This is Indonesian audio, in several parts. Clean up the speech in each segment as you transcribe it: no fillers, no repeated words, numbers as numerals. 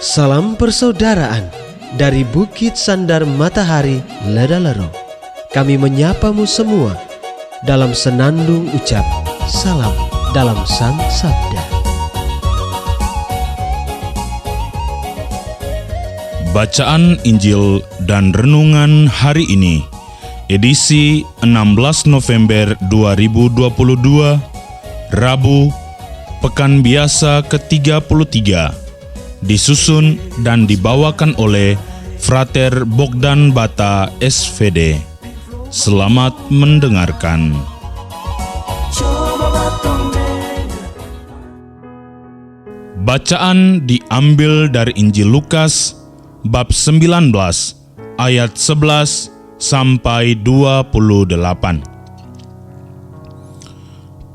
Salam persaudaraan dari Bukit Sandar Matahari Ledalero. Kami menyapamu semua dalam senandung ucap salam dalam Sang Sabda. Bacaan Injil dan Renungan hari ini, edisi 16 November 2022, Rabu, Pekan Biasa ke-33, disusun dan dibawakan oleh Frater Bogdan Bata SVD. Selamat mendengarkan. Bacaan diambil dari Injil Lukas bab 19 ayat 11 sampai 28.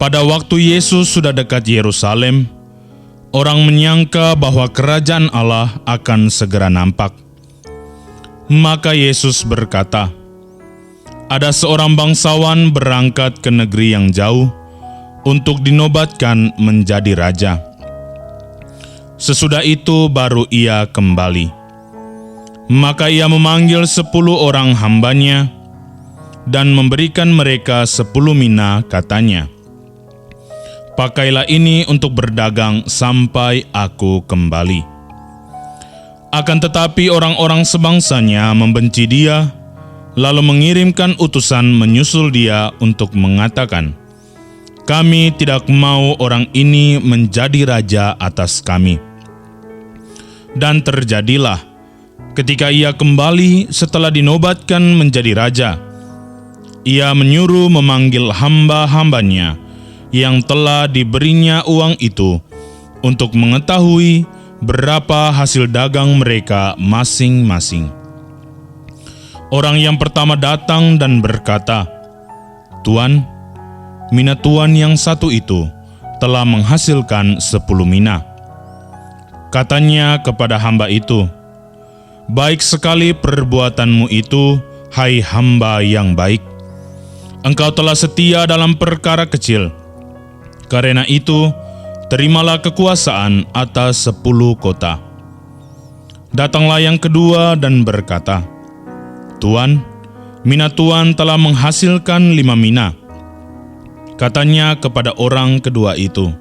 Pada waktu Yesus sudah dekat Yerusalem, orang menyangka bahwa kerajaan Allah akan segera nampak. Maka Yesus berkata, "Ada seorang bangsawan berangkat ke negeri yang jauh untuk dinobatkan menjadi raja. Sesudah itu baru ia kembali. Maka ia memanggil 10 orang hambanya dan memberikan mereka 10 mina, katanya, 'Pakailah ini untuk berdagang sampai aku kembali.' Akan tetapi orang-orang sebangsanya membenci dia, lalu mengirimkan utusan menyusul dia untuk mengatakan, 'Kami tidak mau orang ini menjadi raja atas kami.' Dan terjadilah, ketika ia kembali setelah dinobatkan menjadi raja, ia menyuruh memanggil hamba-hambanya yang telah diberinya uang itu untuk mengetahui berapa hasil dagang mereka masing-masing. Orang yang pertama datang dan berkata, 'Tuan, mina Tuan yang satu itu telah menghasilkan 10 mina.' Katanya kepada hamba itu, 'Baik sekali perbuatanmu itu, hai hamba yang baik. Engkau telah setia dalam perkara kecil. Karena itu, terimalah kekuasaan atas 10 kota.' Datanglah yang kedua dan berkata, 'Tuan, mina Tuan telah menghasilkan 5 mina.' Katanya kepada orang kedua itu,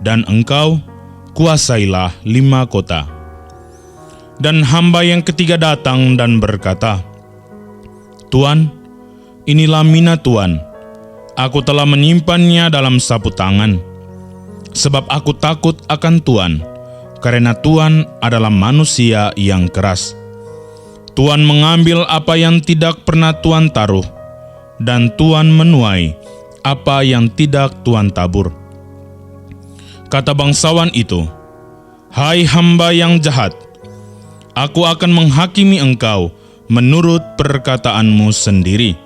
'Dan engkau kuasailah 5 kota.' Dan hamba yang ketiga datang dan berkata, 'Tuan, inilah mina Tuan. Aku telah menyimpannya dalam sapu tangan, sebab aku takut akan Tuan, karena Tuan adalah manusia yang keras. Tuan mengambil apa yang tidak pernah Tuan taruh, dan Tuan menuai apa yang tidak Tuan tabur.' Kata bangsawan itu, 'Hai hamba yang jahat, aku akan menghakimi engkau menurut perkataanmu sendiri.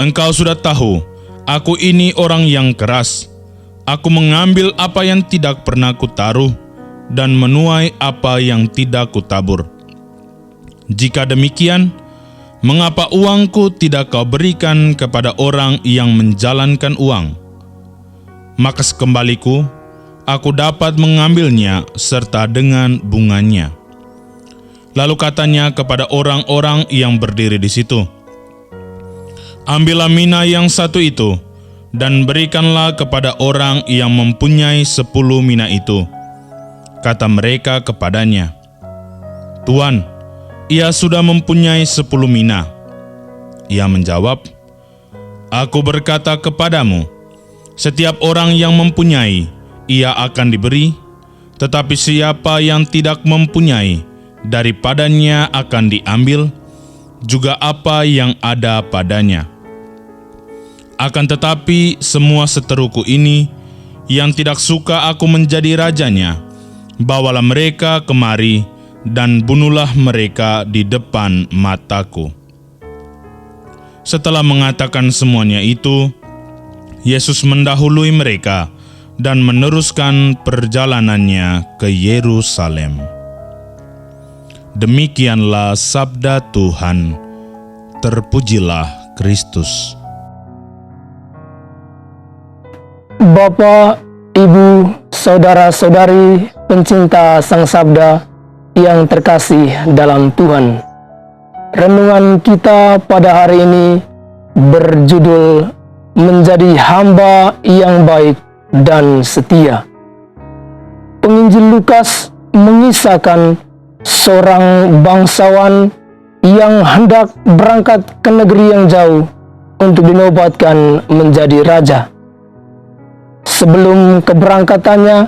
Engkau sudah tahu, aku ini orang yang keras. Aku mengambil apa yang tidak pernah kutaruh dan menuai apa yang tidak kutabur. Jika demikian, mengapa uangku tidak kau berikan kepada orang yang menjalankan uang? Maka sekembaliku, aku dapat mengambilnya serta dengan bunganya.' Lalu katanya kepada orang-orang yang berdiri di situ, 'Ambillah mina yang satu itu, dan berikanlah kepada orang yang mempunyai 10 mina itu.' Kata mereka kepadanya, 'Tuan, ia sudah mempunyai 10 mina.' Ia menjawab, 'Aku berkata kepadamu, setiap orang yang mempunyai, ia akan diberi, tetapi siapa yang tidak mempunyai, daripadanya akan diambil juga apa yang ada padanya. Akan tetapi semua seteruku ini yang tidak suka aku menjadi rajanya, bawalah mereka kemari dan bunuhlah mereka di depan mataku.' Setelah mengatakan semuanya itu, Yesus mendahului mereka dan meneruskan perjalanannya ke Yerusalem." Demikianlah sabda Tuhan. Terpujilah Kristus. Bapa Ibu, saudara-saudari pencinta Sang Sabda yang terkasih dalam Tuhan. Renungan kita pada hari ini berjudul Menjadi Hamba yang Baik dan Setia. Penginjil Lukas mengisahkan seorang bangsawan yang hendak berangkat ke negeri yang jauh untuk dinobatkan menjadi raja. Sebelum keberangkatannya,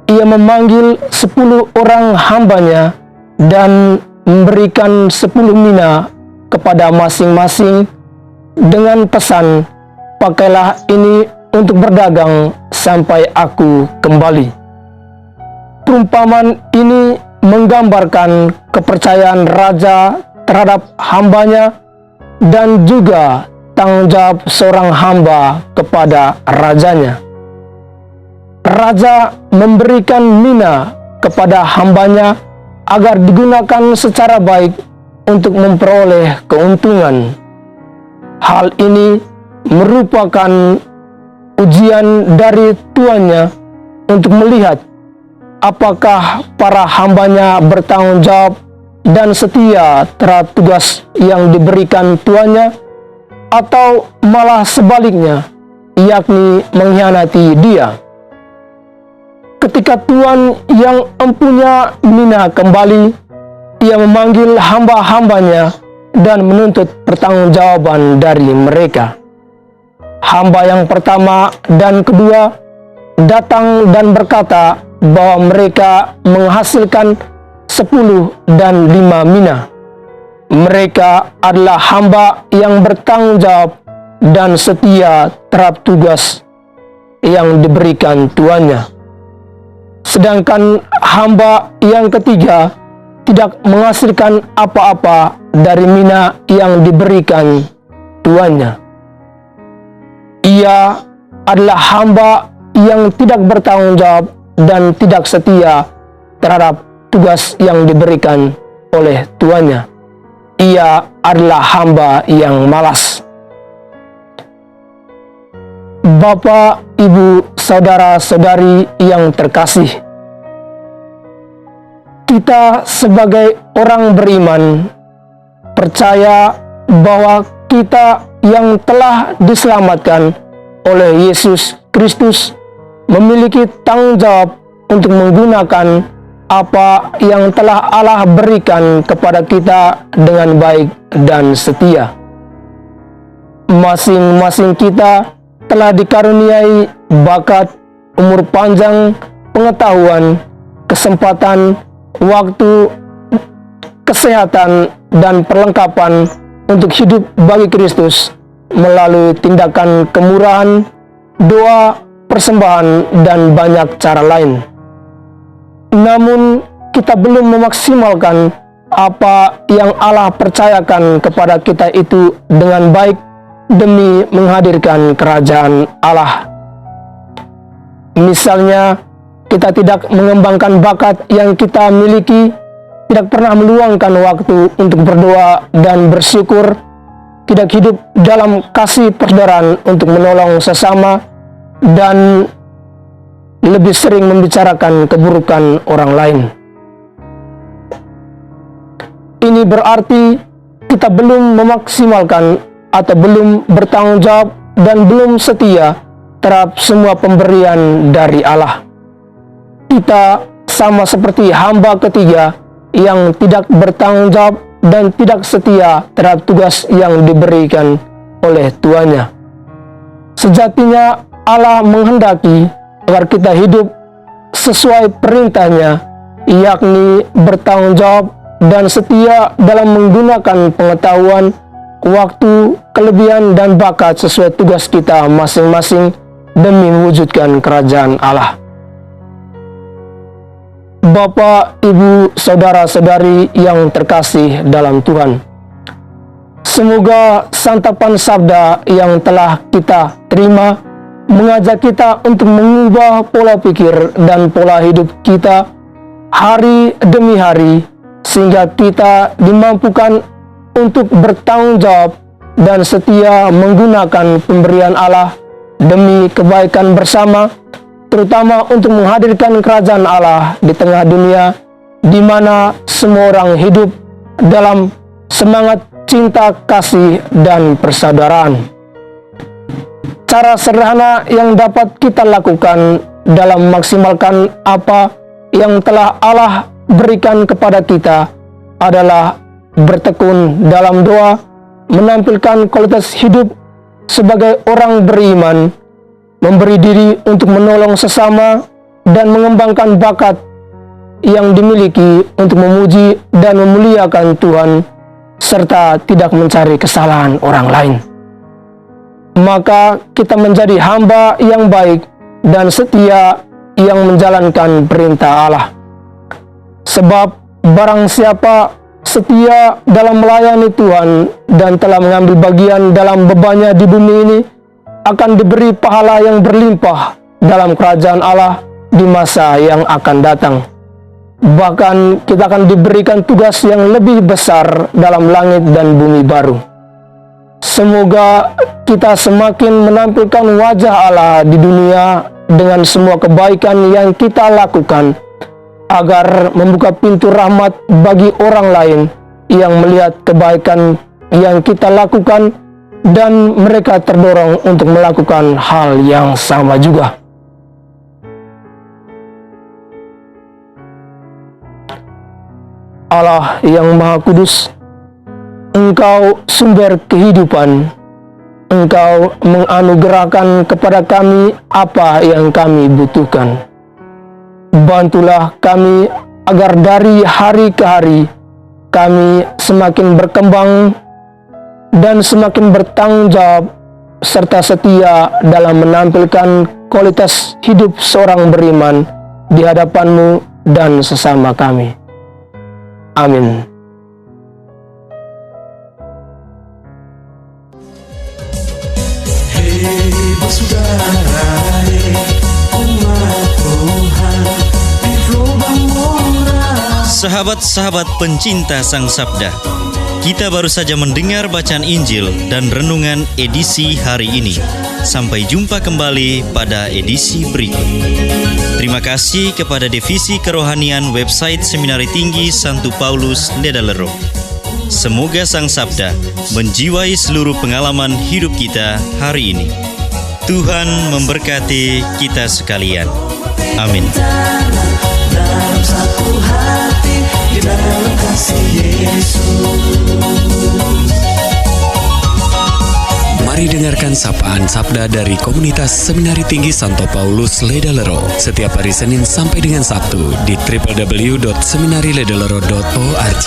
ia memanggil 10 orang hambanya dan memberikan 10 mina kepada masing-masing dengan pesan, "Pakailah ini untuk berdagang sampai aku kembali." Perumpamaan ini menggambarkan kepercayaan raja terhadap hambanya dan juga tanggung jawab seorang hamba kepada rajanya. Raja memberikan mina kepada hambanya agar digunakan secara baik untuk memperoleh keuntungan. Hal ini merupakan ujian dari tuannya untuk melihat apakah para hambanya bertanggung jawab dan setia terhadap tugas yang diberikan tuannya, atau malah sebaliknya, yakni mengkhianati dia. Ketika tuan yang empunya mina kembali, ia memanggil hamba-hambanya dan menuntut pertanggungjawaban dari mereka. Hamba yang pertama dan kedua datang dan berkata bahwa mereka menghasilkan 10 dan 5 mina. Mereka adalah hamba yang bertanggung jawab dan setia terhadap tugas yang diberikan tuannya. Sedangkan hamba yang ketiga tidak menghasilkan apa-apa dari mina yang diberikan tuannya. Ia adalah hamba yang tidak bertanggung jawab dan tidak setia terhadap tugas yang diberikan oleh tuannya. Ia adalah hamba yang malas. Bapak, Ibu, saudara-saudari yang terkasih, kita sebagai orang beriman percaya bahwa kita yang telah diselamatkan oleh Yesus Kristus memiliki tanggung jawab untuk menggunakan apa yang telah Allah berikan kepada kita dengan baik dan setia. Masing-masing kita telah dikaruniai bakat, umur panjang, pengetahuan, kesempatan, waktu, kesehatan, dan perlengkapan untuk hidup bagi Kristus melalui tindakan kemurahan, doa, persembahan, dan banyak cara lain. Namun, kita belum memaksimalkan apa yang Allah percayakan kepada kita itu dengan baik demi menghadirkan kerajaan Allah. Misalnya, kita tidak mengembangkan bakat yang kita miliki, tidak pernah meluangkan waktu untuk berdoa dan bersyukur, tidak hidup dalam kasih persaudaraan untuk menolong sesama, dan lebih sering membicarakan keburukan orang lain. Ini berarti kita belum memaksimalkan atau belum bertanggung jawab dan belum setia terhadap semua pemberian dari Allah. Kita sama seperti hamba ketiga yang tidak bertanggung jawab dan tidak setia terhadap tugas yang diberikan oleh tuannya. Sejatinya Allah menghendaki agar kita hidup sesuai perintahnya, yakni bertanggung jawab dan setia dalam menggunakan pengetahuan, waktu, kelebihan, dan bakat sesuai tugas kita masing-masing demi mewujudkan kerajaan Allah. Bapak, Ibu, saudara-saudari yang terkasih dalam Tuhan, semoga santapan sabda yang telah kita terima mengajak kita untuk mengubah pola pikir dan pola hidup kita hari demi hari, sehingga kita dimampukan untuk bertanggung jawab dan setia menggunakan pemberian Allah demi kebaikan bersama terutama untuk menghadirkan kerajaan Allah di tengah dunia, di mana semua orang hidup dalam semangat cinta, kasih, dan persaudaraan. Cara sederhana yang dapat kita lakukan dalam memaksimalkan apa yang telah Allah berikan kepada kita adalah bertekun dalam doa, menampilkan kualitas hidup sebagai orang beriman, memberi diri untuk menolong sesama, dan mengembangkan bakat yang dimiliki untuk memuji dan memuliakan Tuhan, serta tidak mencari kesalahan orang lain. Maka kita menjadi hamba yang baik dan setia yang menjalankan perintah Allah. Sebab barang siapa setia dalam melayani Tuhan dan telah mengambil bagian dalam bebannya di bumi ini, akan diberi pahala yang berlimpah dalam kerajaan Allah di masa yang akan datang. Bahkan kita akan diberikan tugas yang lebih besar dalam langit dan bumi baru. Semoga kita semakin menampilkan wajah Allah di dunia dengan semua kebaikan yang kita lakukan, agar membuka pintu rahmat bagi orang lain yang melihat kebaikan yang kita lakukan dan mereka terdorong untuk melakukan hal yang sama juga. Allah yang Maha Kudus, Engkau sumber kehidupan. Engkau menganugerahkan kepada kami apa yang kami butuhkan. Bantulah kami agar dari hari ke hari kami semakin berkembang dan semakin bertanggung jawab serta setia dalam menampilkan kualitas hidup seorang beriman di hadapan-Mu dan sesama kami. Amin. Sahabat-sahabat pencinta Sang Sabda, kita baru saja mendengar bacaan Injil dan renungan edisi hari ini. Sampai jumpa kembali pada edisi berikut. Terima kasih kepada Divisi Kerohanian website Seminari Tinggi Santo Paulus Ledalero. Semoga Sang Sabda menjiwai seluruh pengalaman hidup kita hari ini. Tuhan memberkati kita sekalian. Amin. Dalam satu hati, di dalam kasih Yesus. Mari dengarkan sapaan sabda dari komunitas Seminari Tinggi Santo Paulus Ledalero setiap hari Senin sampai dengan Sabtu di www.seminariledalero.org.